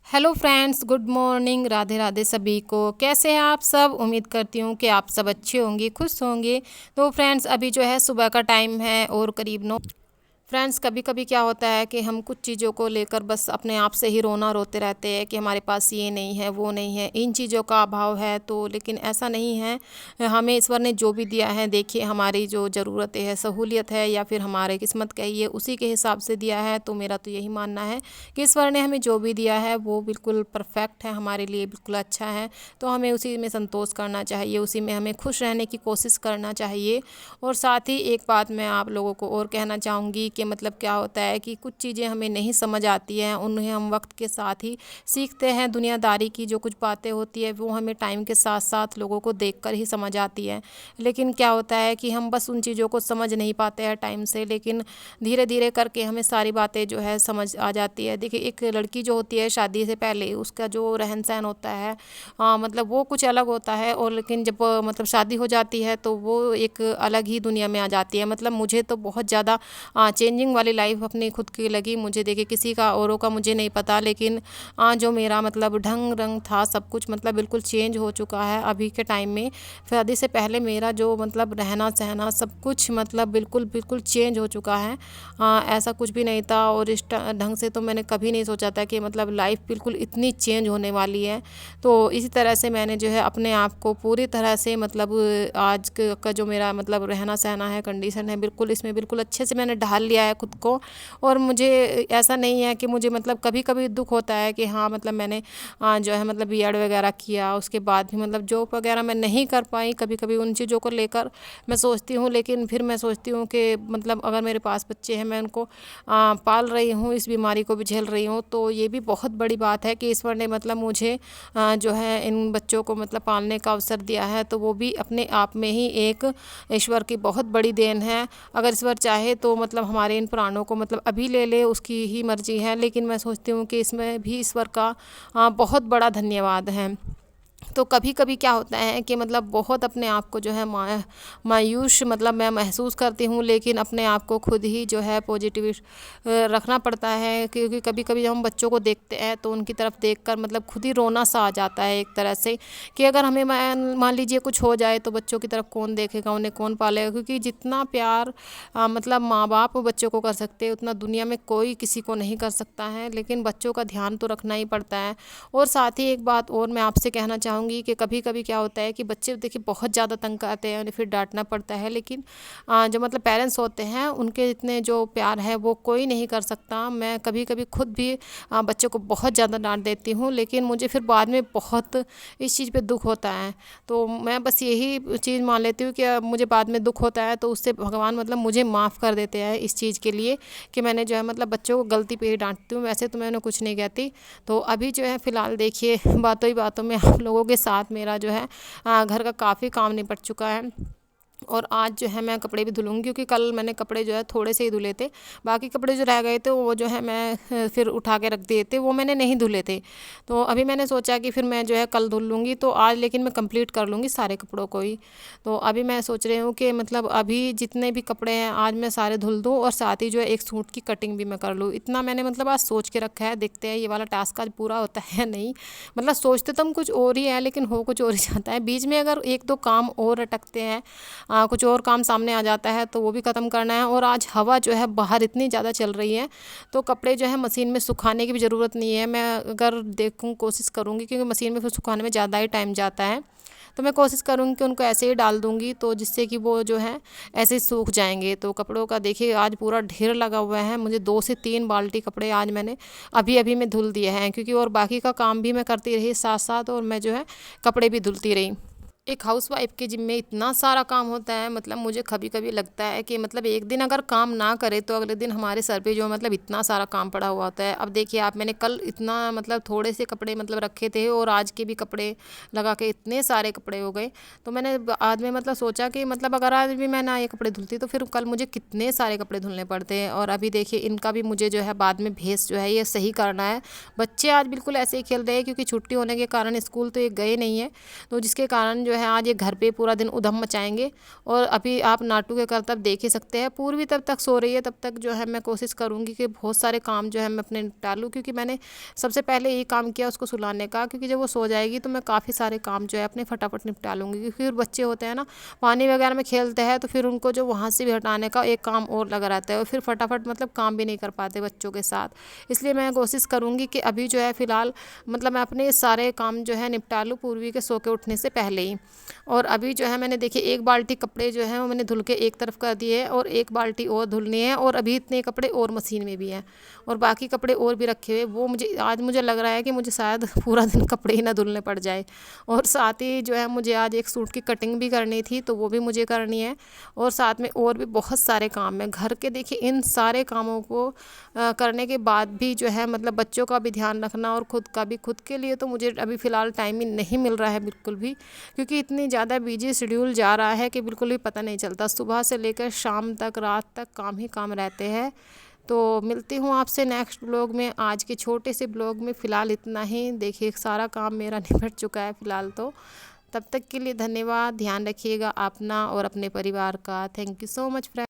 Hello friends, good morning. Radhe Radhe सभी को। कैसे हैं आप सब? उम्मीद करती हूँ कि आप सब अच्छे होंगे, खुश होंगे। तो फ्रेंड्स, अभी जो है सुबह का टाइम है और करीब 9। फ्रेंड्स, कभी कभी क्या होता है कि हम कुछ चीज़ों को लेकर बस अपने आप से ही रोना रोते रहते हैं कि हमारे पास ये नहीं है, वो नहीं है, इन चीज़ों का अभाव है। तो लेकिन ऐसा नहीं है। हमें ईश्वर ने जो भी दिया है, देखिए हमारी जो ज़रूरतें है, सहूलियत है या फिर हमारे किस्मत कहिए, उसी के हिसाब से दिया है। तो मेरा तो यही मानना है कि ईश्वर ने हमें जो भी दिया है वो बिल्कुल परफेक्ट है, हमारे लिए बिल्कुल अच्छा है। तो हमें उसी में संतोष करना चाहिए, उसी में हमें खुश रहने की कोशिश करना चाहिए। और साथ ही एक बात मैं आप लोगों को और कहना चाहूँगी कि मतलब क्या होता है कि कुछ चीज़ें हमें नहीं समझ आती हैं, उन्हें हम वक्त के साथ ही सीखते हैं। दुनियादारी की जो कुछ बातें होती है वो हमें टाइम के साथ साथ लोगों को देखकर ही समझ आती है। लेकिन क्या होता है कि हम बस उन चीज़ों को समझ नहीं पाते हैं टाइम से, लेकिन धीरे धीरे करके हमें सारी बातें जो है समझ आ जाती है। देखिए, एक लड़की जो होती है शादी से पहले उसका जो रहन सहन होता है, मतलब वो कुछ अलग होता है। और लेकिन जब मतलब शादी हो जाती है तो वो एक अलग ही दुनिया में आ जाती है। मतलब मुझे तो बहुत ज़्यादा चेंजिंग वाली लाइफ अपनी खुद की लगी मुझे। देखिए, किसी का औरों का मुझे नहीं पता, लेकिन जो मेरा मतलब ढंग रंग था, सब कुछ मतलब बिल्कुल चेंज हो चुका है अभी के टाइम में। शादी से पहले मेरा जो मतलब रहना सहना सब कुछ मतलब बिल्कुल बिल्कुल चेंज हो चुका है। ऐसा कुछ भी नहीं था। और इस ढंग से तो मैंने कभी नहीं सोचा था कि मतलब लाइफ बिल्कुल इतनी चेंज होने वाली है। तो इसी तरह से मैंने जो है अपने आप को पूरी तरह से मतलब आज का जो मेरा मतलब रहना सहना है, कंडीशन है, बिल्कुल इसमें बिल्कुल अच्छे से मैंने ढाल लिया है खुद को। और मुझे ऐसा नहीं है कि मुझे मतलब कभी कभी दुख होता है कि हाँ मतलब मैंने जो है मतलब बीएड वगैरह किया, उसके बाद भी मतलब जॉब वगैरह मैं नहीं कर पाई। कभी कभी उन चीज़ों को लेकर मैं सोचती हूँ, लेकिन फिर मैं सोचती हूँ कि मतलब अगर मेरे पास बच्चे हैं, मैं उनको पाल रही हूँ, इस बीमारी को भी झेल रही हूँ, तो ये भी बहुत बड़ी बात है कि ईश्वर ने मतलब मुझे जो है इन बच्चों को मतलब पालने का अवसर दिया है। तो वो भी अपने आप में ही एक ईश्वर की बहुत बड़ी देन है। अगर ईश्वर चाहे तो मतलब हमारे इन प्राणों को मतलब अभी ले ले, उसकी ही मर्जी है। लेकिन मैं सोचती हूँ कि इसमें भी ईश्वर का बहुत बड़ा धन्यवाद है। तो कभी कभी क्या होता है कि मतलब बहुत अपने आप को जो है मायूस मतलब मैं महसूस करती हूँ, लेकिन अपने आप को खुद ही जो है पॉजिटिव रखना पड़ता है। क्योंकि कभी कभी जब हम बच्चों को देखते हैं तो उनकी तरफ देखकर मतलब खुद ही रोना सा आ जाता है एक तरह से, कि अगर हमें मान लीजिए कुछ हो जाए तो बच्चों की तरफ कौन देखेगा, उन्हें कौन पालेगा। क्योंकि जितना प्यार मतलब माँ बाप बच्चों को कर सकते हैं, उतना दुनिया में कोई किसी को नहीं कर सकता है। लेकिन बच्चों का ध्यान तो रखना ही पड़ता है। और साथ ही एक बात और मैं आपसे कहना चाहूँगी कि कभी कभी क्या होता है कि बच्चे देखिए बहुत ज़्यादा तंग करते हैं, उन्हें फिर डांटना पड़ता है। लेकिन जो मतलब पेरेंट्स होते हैं उनके इतने जो प्यार है वो कोई नहीं कर सकता। मैं कभी कभी खुद भी बच्चों को बहुत ज़्यादा डांट देती हूँ, लेकिन मुझे फिर बाद में बहुत इस चीज़ पे दुख होता है। तो मैं बस यही चीज़ मान लेती हूँ कि मुझे बाद में दुख होता है तो उससे भगवान मतलब मुझे माफ़ कर देते हैं इस चीज़ के लिए, कि मैंने जो है मतलब बच्चों को गलती पे ही डांटती हूँ। वैसे तो मैं उन्हें कुछ नहीं कहती। तो अभी जो है फ़िलहाल देखिए बातों ही बातों में आप लोगों के साथ मेरा जो है घर का काफ़ी काम निपट चुका है। और आज जो है मैं कपड़े भी धुलूँगी, क्योंकि कल मैंने कपड़े जो है थोड़े से ही धुले थे। बाकी कपड़े जो रह गए थे वो जो है मैं फिर उठा के रख दिए थे, वो मैंने नहीं धुले थे। तो अभी मैंने सोचा कि फिर मैं जो है कल धुल लूँगी, तो आज लेकिन मैं कंप्लीट कर लूँगी सारे कपड़ों को ही। तो अभी मैं सोच रही हूँ कि मतलब अभी जितने भी कपड़े हैं आज मैं सारे धुल दूँ, और साथ ही जो है एक सूट की कटिंग भी मैं कर लूँ। इतना मैंने मतलब आज सोच के रखा है। देखते हैं ये वाला टास्क आज पूरा होता है या नहीं। मतलब सोचते तो हम कुछ और ही है, लेकिन हो कुछ और ही जाता है। बीच में अगर एक दो काम और अटकते हैं, कुछ और काम सामने आ जाता है, तो वो भी ख़त्म करना है। और आज हवा जो है बाहर इतनी ज़्यादा चल रही है, तो कपड़े जो है मशीन में सुखाने की भी ज़रूरत नहीं है। मैं अगर देखूँ कोशिश करूँगी, क्योंकि मशीन में फिर सुखाने में ज़्यादा ही टाइम जाता है, तो मैं कोशिश करूँगी कि उनको ऐसे ही डाल दूँगी, तो जिससे कि वो जो है ऐसे ही सूख जाएंगे। तो कपड़ों का देखिए आज पूरा ढेर लगा हुआ है। मुझे 2 से 3 बाल्टी कपड़े आज मैंने अभी अभी में धुल दिए हैं, क्योंकि और बाकी का काम भी मैं करती रही साथ साथ, और मैं जो है कपड़े भी धुलती रही। एक हाउसवाइफ के जिम्मे इतना सारा काम होता है, मतलब मुझे कभी कभी लगता है कि मतलब एक दिन अगर काम ना करे तो अगले दिन हमारे सर पे जो मतलब इतना सारा काम पड़ा हुआ होता है। अब देखिए आप, मैंने कल इतना मतलब थोड़े से कपड़े मतलब रखे थे, और आज के भी कपड़े लगा के इतने सारे कपड़े हो गए। तो मैंने आज में मतलब सोचा कि मतलब अगर आज भी मैं ना ये कपड़े धुलती तो फिर कल मुझे कितने सारे कपड़े धुलने पड़ते हैं। और अभी देखिए इनका भी मुझे जो है बाद में भेस जो है ये सही करना है। बच्चे आज बिल्कुल ऐसे ही खेल रहे हैं, क्योंकि छुट्टी होने के कारण स्कूल तो ये गए नहीं है, तो जिसके कारण जो है आज ये घर पे पूरा दिन उधम मचाएंगे। और अभी आप नाटू के करतब देख ही सकते हैं, पूर्वी तब तक सो रही है, तब तक जो है मैं कोशिश करूँगी कि बहुत सारे काम जो है मैं अपने निपटा लूँ, क्योंकि मैंने सबसे पहले यही काम किया उसको सुलाने का, क्योंकि जब वो सो जाएगी तो मैं काफ़ी सारे काम जो है अपने फटाफट निपटा लूँगी। क्योंकि फिर बच्चे होते हैं ना, पानी वगैरह में खेलते हैं, तो फिर उनको जो वहाँ से भी हटाने का एक काम और लगा रहता है, और फिर फटाफट मतलब काम भी नहीं कर पाते बच्चों के साथ। इसलिए मैं कोशिश करूँगी कि अभी जो है फ़िलहाल मतलब मैं अपने सारे काम जो है निपटा लूँ पूर्वी के सो के उठने से पहले ही। और अभी जो है मैंने देखिए एक बाल्टी कपड़े जो हैं वो मैंने धुल के एक तरफ कर दिए हैं, और एक बाल्टी और धुलनी है, और अभी इतने कपड़े और मशीन में भी हैं, और बाकी कपड़े और भी रखे हुए। वो मुझे लग रहा है कि मुझे शायद पूरा दिन कपड़े ही ना धुलने पड़ जाए। और साथ ही जो है मुझे आज एक सूट की कटिंग भी करनी थी, तो वो भी मुझे करनी है। और साथ में और भी बहुत सारे काम हैं घर के। देखिए इन सारे कामों को करने के बाद भी जो है मतलब बच्चों का भी ध्यान रखना, और खुद का भी। खुद के लिए तो मुझे अभी फ़िलहाल टाइम ही नहीं मिल रहा है बिल्कुल भी, क्योंकि इतनी ज़्यादा बिजी शेड्यूल जा रहा है कि बिल्कुल भी पता नहीं चलता। सुबह से लेकर शाम तक, रात तक काम ही काम रहते हैं। तो मिलती हूँ आपसे नेक्स्ट ब्लॉग में। आज के छोटे से ब्लॉग में फ़िलहाल इतना ही। देखिए सारा काम मेरा निपट चुका है फ़िलहाल तो। तब तक के लिए धन्यवाद। ध्यान रखिएगा अपना और अपने परिवार का। Thank you so much friend.